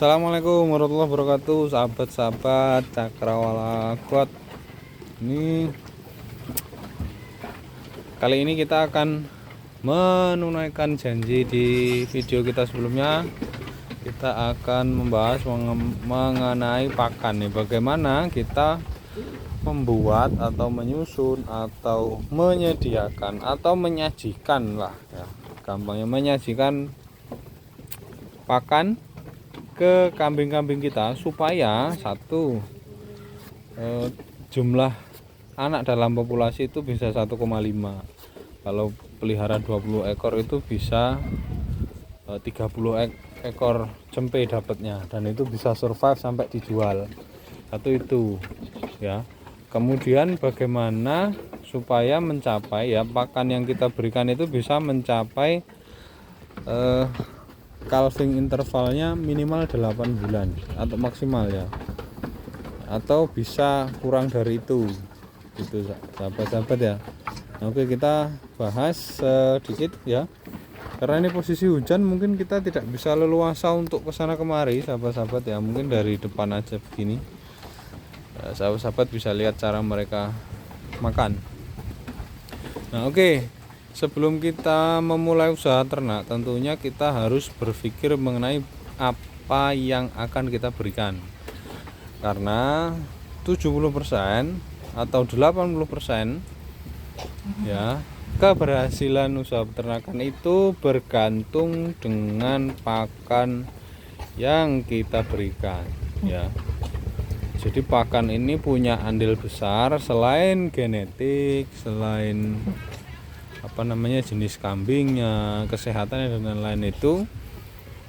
Assalamualaikum warahmatullahi wabarakatuh, sahabat-sahabat Cakrawala Quad. Ini kali ini kita akan menunaikan janji di video kita sebelumnya. Kita akan membahas mengenai pakan nih, bagaimana kita membuat atau menyusun atau menyediakan atau menyajikan lah ya, gampangnya menyajikan pakan ke kambing-kambing kita supaya jumlah anak dalam populasi itu bisa 1,5. Kalau pelihara 20 ekor itu bisa 30 ekor cempe dapatnya, dan itu bisa survive sampai dijual. Itu ya. Kemudian bagaimana supaya mencapai ya pakan yang kita berikan itu bisa mencapai calving intervalnya minimal 8 bulan atau maksimal ya, atau bisa kurang dari itu gitu sahabat-sahabat ya. Oke, kita bahas sedikit ya, karena ini posisi hujan mungkin kita tidak bisa leluasa untuk kesana kemari sahabat-sahabat ya. Mungkin dari depan aja begini ya, sahabat-sahabat bisa lihat cara mereka makan. Nah oke, sebelum kita memulai usaha ternak, tentunya kita harus berpikir mengenai apa yang akan kita berikan. Karena 70% atau 80% ya, keberhasilan usaha peternakan itu bergantung dengan pakan yang kita berikan ya. Jadi pakan ini punya andil besar selain genetik, selain jenis kambingnya, kesehatannya dan lain-lain. Itu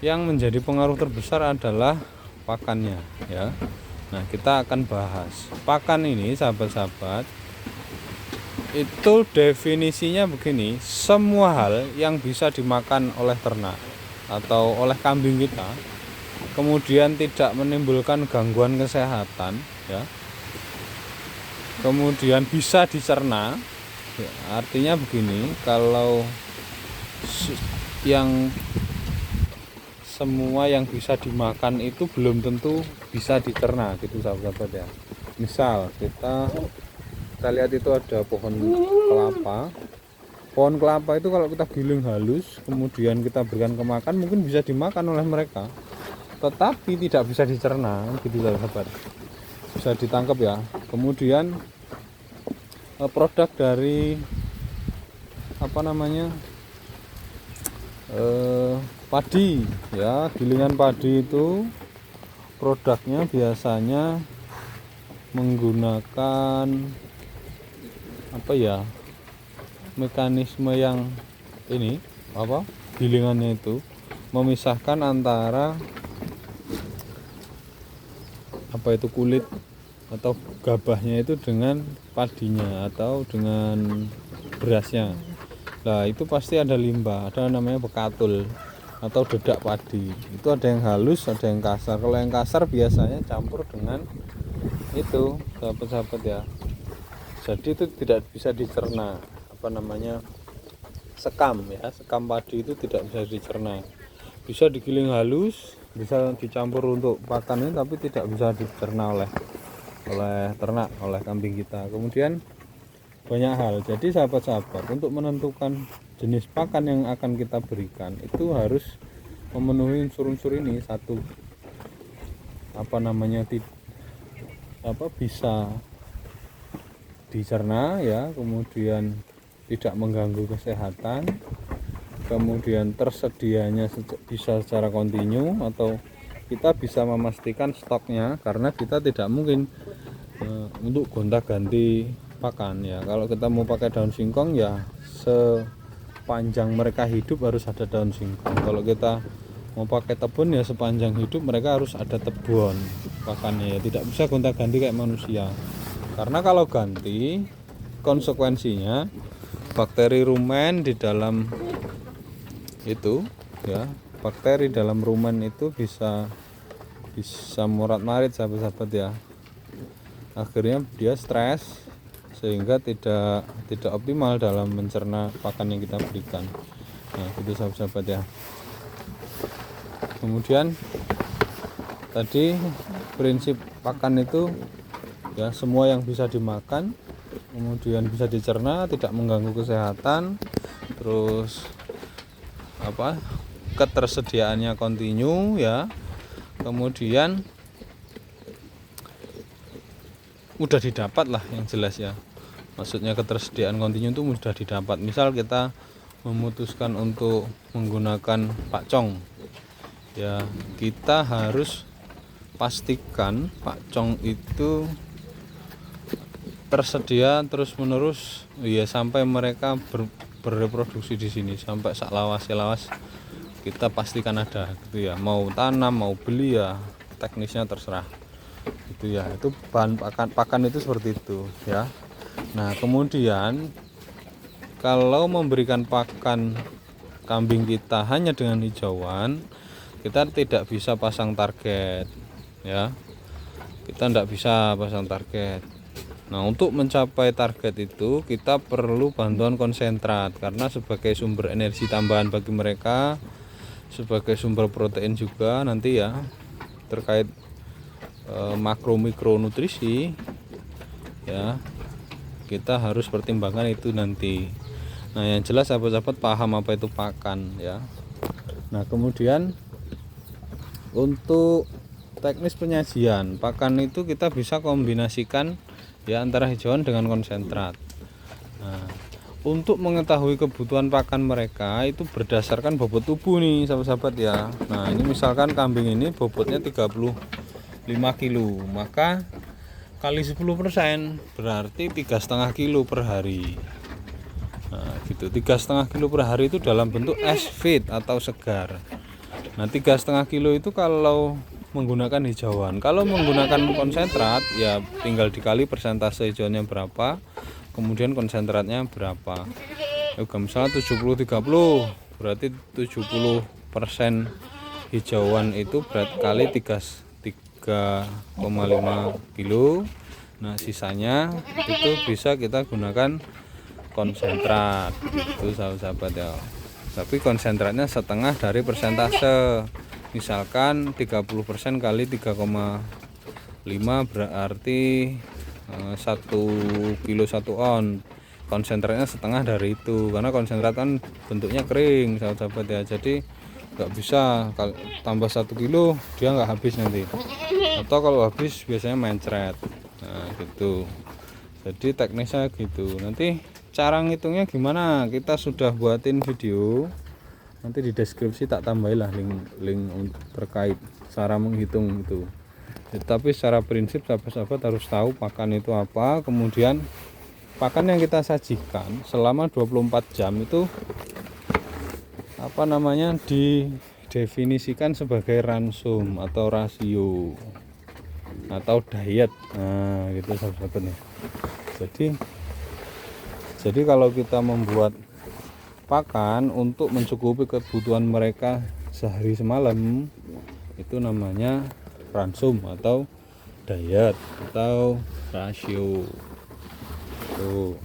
yang menjadi pengaruh terbesar adalah pakannya ya. Nah, kita akan bahas pakan ini sahabat-sahabat. Itu definisinya begini: semua hal yang bisa dimakan oleh ternak atau oleh kambing kita, kemudian tidak menimbulkan gangguan kesehatan ya, kemudian bisa dicerna ya. Artinya begini, kalau semua yang bisa dimakan itu belum tentu bisa dicerna gitu sahabat-sahabat ya. Misal kita lihat itu ada pohon kelapa. Pohon kelapa itu kalau kita giling halus kemudian kita berikan ke makan, mungkin bisa dimakan oleh mereka, tetapi tidak bisa dicerna gitu sahabat. Bisa ditangkap ya. Kemudian produk dari padi ya, gilingan padi itu produknya biasanya menggunakan mekanisme yang ini gilingannya itu memisahkan antara kulit atau gabahnya itu dengan padinya atau dengan berasnya. Nah, itu pasti ada limbah, ada namanya bekatul atau dedak padi. Itu ada yang halus, ada yang kasar. Kalau yang kasar biasanya campur dengan itu sahabat-sahabat ya. Jadi itu tidak bisa dicerna, sekam ya, sekam padi itu tidak bisa dicerna. Bisa digiling halus, bisa dicampur untuk pakan ini, tapi tidak bisa dicerna oleh ternak, oleh kambing kita. Kemudian banyak hal. Jadi sahabat-sahabat, untuk menentukan jenis pakan yang akan kita berikan itu harus memenuhi unsur-unsur ini. Satu, bisa dicerna ya, kemudian tidak mengganggu kesehatan, kemudian tersedianya bisa secara kontinu, atau kita bisa memastikan stoknya, karena kita tidak mungkin untuk gonta-ganti pakan ya. Kalau kita mau pakai daun singkong ya sepanjang mereka hidup harus ada daun singkong. Kalau kita mau pakai tebon ya sepanjang hidup mereka harus ada tebon pakannya ya. Tidak bisa gonta-ganti kayak manusia, karena kalau ganti konsekuensinya bakteri rumen di dalam itu ya, bakteri dalam rumen itu bisa morat-marit sahabat-sahabat ya. Akhirnya dia stres sehingga tidak optimal dalam mencerna pakan yang kita berikan. Nah, itu sahabat-sahabat ya. Kemudian tadi prinsip pakan itu ya semua yang bisa dimakan, kemudian bisa dicerna, tidak mengganggu kesehatan, terus ketersediaannya kontinu ya, kemudian mudah didapat lah yang jelas ya. Maksudnya ketersediaan kontinu itu mudah didapat. Misal kita memutuskan untuk menggunakan pakcong ya, kita harus pastikan pakcong itu tersedia terus menerus ya sampai mereka bereproduksi di sini, sampai sak lawas kita pastikan ada gitu ya. Mau tanam mau beli ya teknisnya terserah gitu ya. Itu bahan pakan itu seperti itu ya. Nah kemudian kalau memberikan pakan kambing kita hanya dengan hijauan, kita tidak bisa pasang target ya, kita tidak bisa pasang target. Nah untuk mencapai target itu kita perlu bantuan konsentrat, karena sebagai sumber energi tambahan bagi mereka, sebagai sumber protein juga nanti ya, terkait makro mikronutrisi ya, kita harus pertimbangkan itu nanti. Nah yang jelas sahabat-sahabat paham apa itu pakan ya. Nah kemudian untuk teknis penyajian pakan itu kita bisa kombinasikan ya antara hijauan dengan konsentrat. Nah untuk mengetahui kebutuhan pakan mereka itu berdasarkan bobot tubuh nih sahabat-sahabat ya. Nah ini misalkan kambing ini bobotnya 35 kilo, maka kali 10% berarti 3,5 kilo per hari. Nah gitu, 3,5 kilo per hari itu dalam bentuk es feed atau segar. Nah 3,5 kilo itu kalau menggunakan hijauan. Kalau menggunakan konsentrat ya tinggal dikali persentase hijauannya berapa, kemudian konsentratnya berapa. Misalnya 70-30, berarti 70% hijauan itu berarti kali 3,5 kilo. Nah sisanya itu bisa kita gunakan konsentrat itu sahabat ya. Tapi konsentratnya setengah dari persentase. Misalkan 30% kali 3,5 berarti 1 kilo 1 on. Konsentratnya setengah dari itu, karena konsentrat kan bentuknya kering sahabat ya. Jadi nggak bisa tambah 1 kilo dia nggak habis nanti, atau kalau habis biasanya mencret. Nah gitu, jadi teknisnya gitu. Nanti cara ngitungnya gimana kita sudah buatin video, nanti di deskripsi tak tambahilah link terkait cara menghitung itu. Tapi secara prinsip sahabat-sahabat harus tahu pakan itu apa, kemudian pakan yang kita sajikan selama 24 jam itu didefinisikan sebagai ransum atau rasio atau diet. Nah gitu sahabat-sahabat nih. Jadi kalau kita membuat pakan untuk mencukupi kebutuhan mereka sehari semalam, itu namanya ransum atau diet atau rasio. Tuh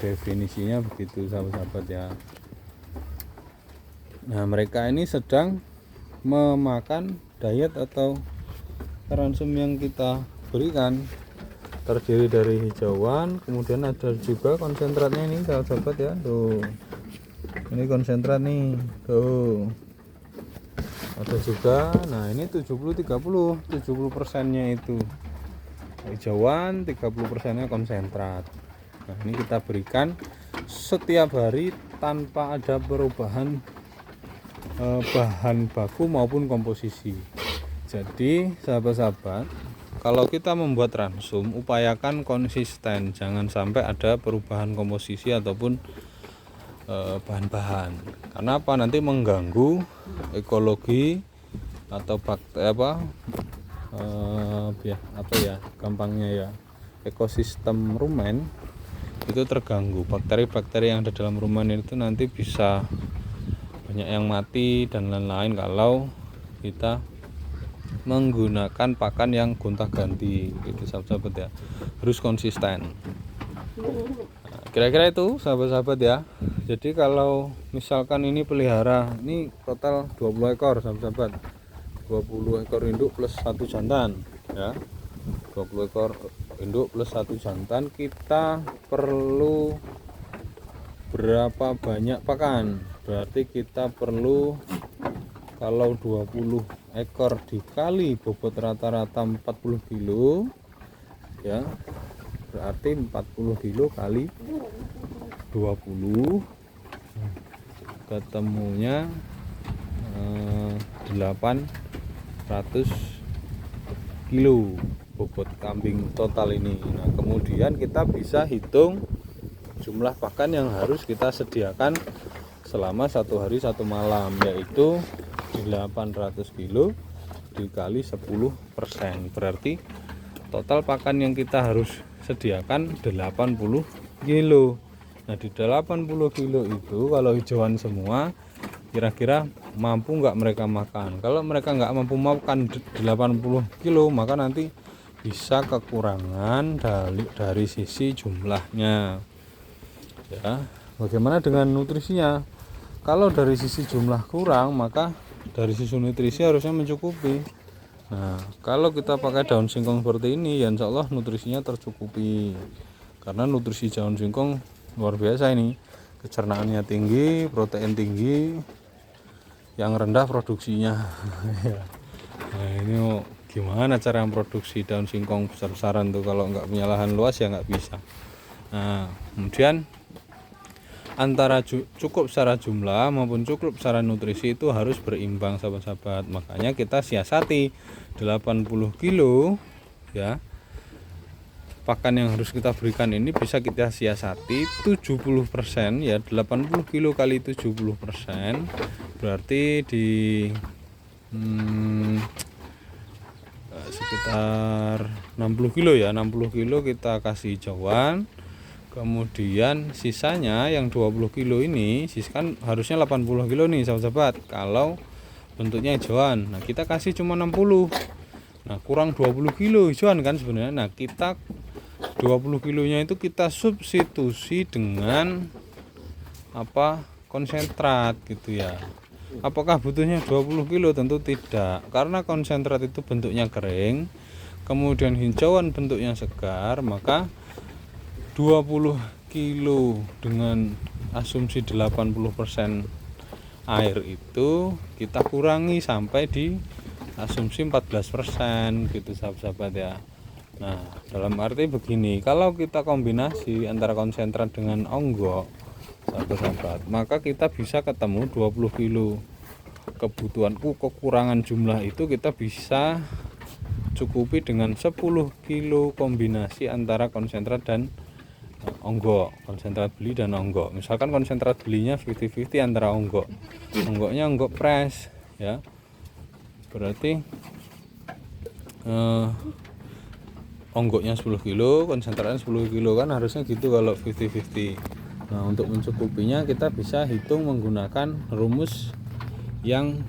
definisinya begitu sahabat-sahabat ya. Nah mereka ini sedang memakan diet atau ransum yang kita berikan, terdiri dari hijauan, kemudian ada juga konsentratnya ini sahabat-sahabat ya. Tuh ini konsentrat nih, tuh ada juga. Nah ini 70-30, 70%-nya itu hijauan, 30%-nya konsentrat. Nah ini kita berikan setiap hari tanpa ada perubahan bahan baku maupun komposisi. Jadi sahabat-sahabat, kalau kita membuat ransum upayakan konsisten, jangan sampai ada perubahan komposisi ataupun bahan-bahan. Karena apa? Nanti mengganggu ekologi atau gampangnya ya, ekosistem rumen itu terganggu. Bakteri-bakteri yang ada dalam rumen itu nanti bisa banyak yang mati dan lain-lain kalau kita menggunakan pakan yang gonta-ganti gitu sahabat-sahabat ya. Harus konsisten. Nah, kira-kira itu sahabat-sahabat ya. Jadi kalau misalkan ini pelihara, ini total 20 ekor sahabat-sahabat. 20 ekor induk plus satu jantan ya. 20 ekor induk plus satu jantan. Kita perlu berapa banyak pakan? Berarti kita perlu, kalau 20 ekor dikali bobot rata-rata 40 kilo ya, berarti 40 kilo kali 20 ketemunya 800 kilo bobot kambing total ini. Nah, kemudian kita bisa hitung jumlah pakan yang harus kita sediakan selama 1 hari 1 malam, yaitu 800 kilo dikali 10%, berarti total pakan yang kita harus sediakan 80 kilo. Nah, di 80 kilo itu kalau hijauan semua, kira-kira mampu nggak mereka makan? Kalau mereka nggak mampu makan 80 kilo, maka nanti bisa kekurangan dari sisi jumlahnya ya. Bagaimana dengan nutrisinya? Kalau dari sisi jumlah kurang, maka dari sisi nutrisi harusnya mencukupi. Nah, kalau kita pakai daun singkong seperti ini, ya insya Allah nutrisinya tercukupi, karena nutrisi daun singkong luar biasa ini. Kecernaannya tinggi, protein tinggi, yang rendah produksinya. Nah, ini gimana cara memproduksi daun singkong besar-besaran tuh? Kalau nggak punya lahan luas ya nggak bisa. Nah, kemudian antara cukup secara jumlah maupun cukup secara nutrisi itu harus berimbang, sahabat-sahabat. Makanya kita siasati 80 kilo ya. Pakan yang harus kita berikan ini bisa kita siasati 70% ya. 80 kilo kali 70% berarti di sekitar 60 kilo ya. 60 kilo kita kasih hijauan. Kemudian sisanya yang 20 kilo ini, kan harusnya 80 kilo nih sahabat-sahabat kalau bentuknya hijauan. Nah, kita kasih cuma 60. Nah, kurang 20 kilo hijauan kan sebenarnya. Nah, kita 20 kilonya itu kita substitusi dengan konsentrat gitu ya. Apakah butuhnya 20 kilo? Tentu tidak, karena konsentrat itu bentuknya kering, kemudian hijauan bentuknya segar, maka 20 kilo dengan asumsi 80% air itu kita kurangi sampai di asumsi 14% gitu sahabat-sahabat ya. Nah, dalam arti begini, kalau kita kombinasi antara konsentrat dengan onggok sahabat-sahabat, maka kita bisa ketemu 20 kilo kebutuhanku. Kekurangan jumlah itu kita bisa cukupi dengan 10 kilo kombinasi antara konsentrat dan onggok, konsentrat beli dan onggok. Misalkan konsentrat belinya 50-50 antara onggoknya onggok press ya, berarti onggoknya 10 kilo, konsentratnya 10 kilo, kan harusnya gitu kalau 50-50. Nah, untuk mencukupinya kita bisa hitung menggunakan rumus yang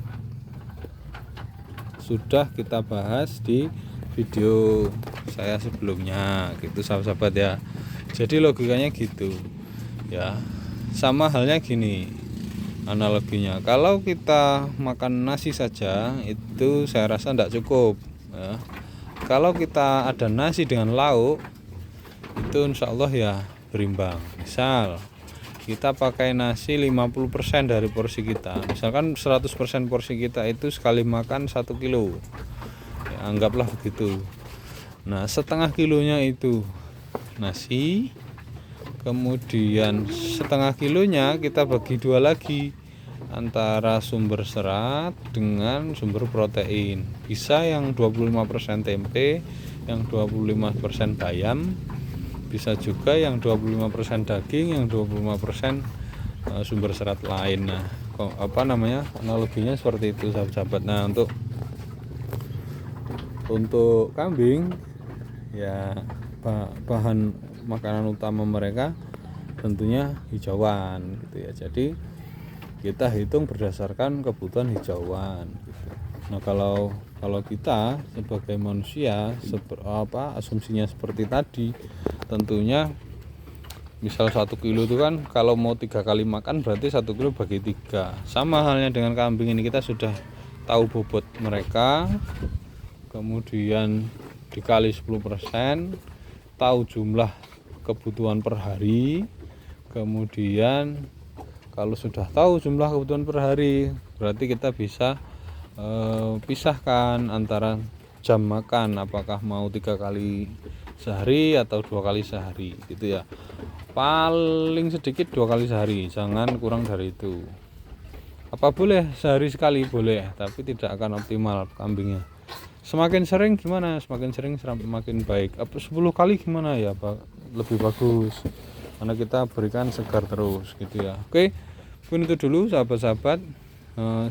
sudah kita bahas di video saya sebelumnya gitu sahabat-sahabat ya. Jadi logikanya gitu ya. Sama halnya gini analoginya, kalau kita makan nasi saja itu saya rasa tidak cukup ya. Kalau kita ada nasi dengan lauk itu insya Allah ya berimbang. Misal kita pakai nasi 50% dari porsi kita, misalkan 100% porsi kita itu sekali makan 1 kilo ya, anggaplah begitu. Nah, setengah kilonya itu nasi, kemudian setengah kilonya kita bagi 2 lagi antara sumber serat dengan sumber protein. Bisa yang 25% tempe, yang 25% bayam, bisa juga yang 25% daging, yang 25% sumber serat lain. Nah, analoginya seperti itu sahabat-sahabat. Nah, untuk kambing ya bahan makanan utama mereka tentunya hijauan gitu ya. Jadi kita hitung berdasarkan kebutuhan hijauan gitu. Nah, kalau kita sebagai manusia asumsinya seperti tadi, tentunya misal 1 kilo itu kan kalau mau 3 kali makan berarti 1 kilo bagi 3. Sama halnya dengan kambing ini, kita sudah tahu bobot mereka, kemudian dikali 10%, tahu jumlah kebutuhan per hari, kemudian kalau sudah tahu jumlah kebutuhan per hari berarti kita bisa pisahkan antara jam makan, apakah mau 3 kali sehari atau 2 kali sehari gitu ya. Paling sedikit 2 kali sehari, jangan kurang dari itu. Apa boleh sehari sekali boleh, tapi tidak akan optimal kambingnya. Semakin sering gimana? Semakin sering semakin baik. Apa 10 kali gimana ya, Pak? Lebih bagus. Karena kita berikan segar terus gitu ya. Oke. Mungkin itu dulu sahabat-sahabat.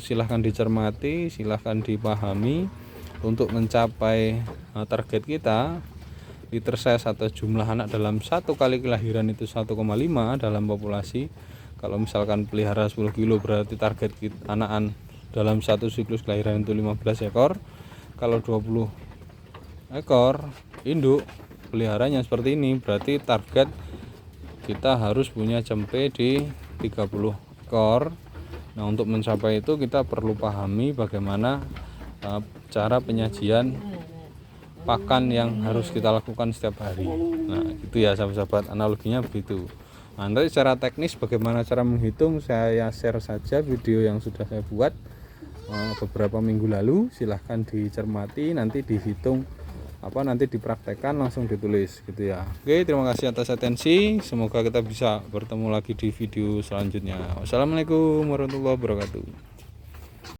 Silahkan dicermati, silahkan dipahami untuk mencapai target kita. Liter size atau jumlah anak dalam satu kali kelahiran itu 1,5 dalam populasi. Kalau misalkan pelihara 10 kilo berarti target anakan dalam satu siklus kelahiran itu 15 ekor. Kalau 20 ekor induk peliharanya seperti ini, berarti target kita harus punya cempe di 30 ekor. Nah, untuk mencapai itu kita perlu pahami bagaimana cara penyajian pakan yang harus kita lakukan setiap hari. Nah, itu ya sahabat-sahabat, analoginya begitu. Nah, nanti secara teknis bagaimana cara menghitung saya share saja video yang sudah saya buat beberapa minggu lalu. Silahkan dicermati, nanti dihitung nanti dipraktekkan, langsung ditulis gitu ya. Oke, terima kasih atas atensi, semoga kita bisa bertemu lagi di video selanjutnya. Wassalamualaikum warahmatullahi wabarakatuh.